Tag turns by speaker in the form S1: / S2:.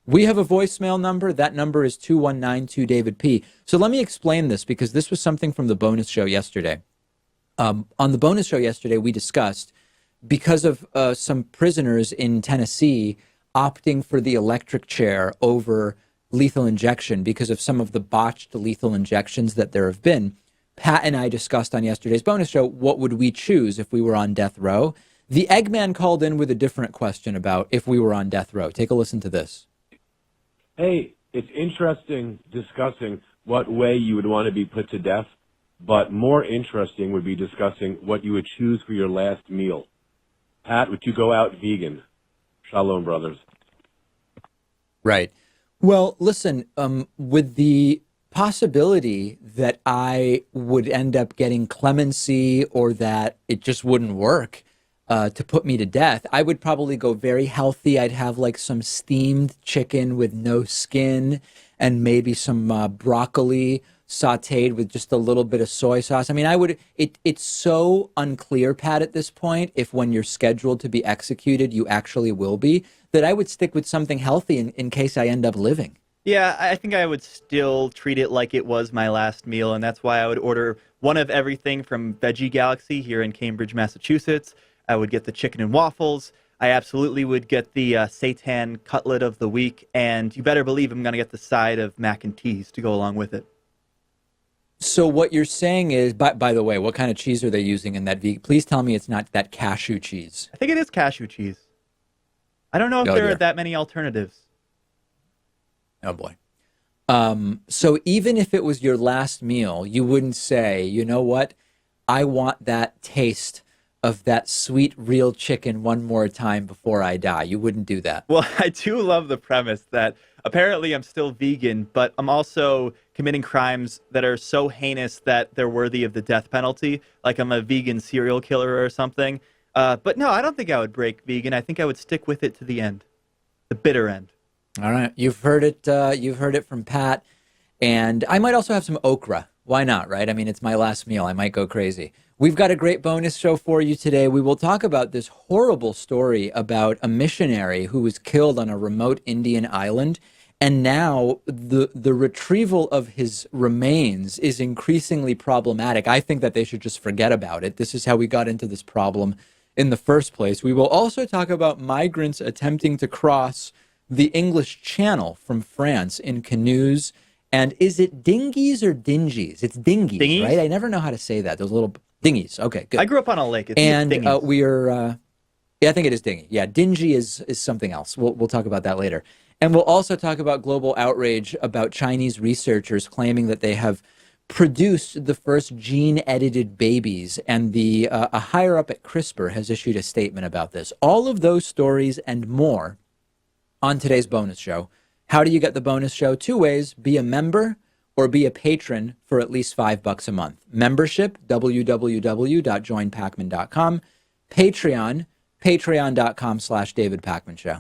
S1: We have a voicemail number. That number is 2192 David P. So let me explain this because this was something from the bonus show yesterday. On the bonus show yesterday, we discussed because of some prisoners in Tennessee opting for the electric chair over lethal injection because of some of the botched lethal injections that there have been. Pat and I discussed on yesterday's bonus show, what would we choose if we were on death row? The Eggman called in with a different question about if we were on death row. Take a listen to this.
S2: Hey, it's interesting discussing what way you would want to be put to death, but more interesting would be discussing what you would choose for your last meal. Pat, would you go out vegan? Shalom, brothers.
S1: Right. Well, listen, with the possibility that I would end up getting clemency or that it just wouldn't work to put me to death, I would probably go very healthy. I'd have like some steamed chicken with no skin and maybe some broccoli sauteed with just a little bit of soy sauce. I mean, it's so unclear, Pat, at this point, if when you're scheduled to be executed, you actually will be, that I would stick with something healthy in case I end up living.
S3: Yeah, I think I would still treat it like it was my last meal, and that's why I would order one of everything from Veggie Galaxy here in Cambridge, Massachusetts. I would get the chicken and waffles. I absolutely would get the seitan cutlet of the week, and you better believe I'm going to get the side of mac and cheese to go along with it.
S1: So what you're saying is, by the way, what kind of cheese are they using in that vegan? Please tell me it's not that cashew cheese.
S3: I think it is cashew cheese. I don't know if there are that many alternatives.
S1: Oh, boy. So even if it was your last meal, you wouldn't say, you know what? I want that taste of that sweet real chicken one more time before I die. You wouldn't do that.
S3: Well, I do love the premise that apparently I'm still vegan, but I'm also committing crimes that are so heinous that they're worthy of the death penalty, like I'm a vegan serial killer or something. But no, I don't think I would break vegan. I think I would stick with it to the end, the bitter end.
S1: All right. You've heard it. You've heard it from Pat. And I might also have some okra. Why not, right? I mean, it's my last meal. I might go crazy. We've got a great bonus show for you today. We will talk about this horrible story about a missionary who was killed on a remote Indian island. And now the retrieval of his remains is increasingly problematic. I think that they should just forget about it. This is how we got into this problem in the first place. We will also talk about migrants attempting to cross the English Channel from France in canoes. And is it dinghies or dingies? It's dinghies, right? I never know how to say that. Those little dinghies. Okay, good.
S3: I grew up on a lake.
S1: And we are, yeah, I think it is dinghy. Yeah, dingy is something else. We'll talk about that later. And we'll also talk about global outrage about Chinese researchers claiming that they have produced the first gene-edited babies. And a higher up at CRISPR has issued a statement about this. All of those stories and more on today's bonus show. How do you get the bonus show? Two ways: be a member or be a patron for at least $5 a month. Membership, www.joinpakman.com. Patreon, patreon.com/David Pakman Show.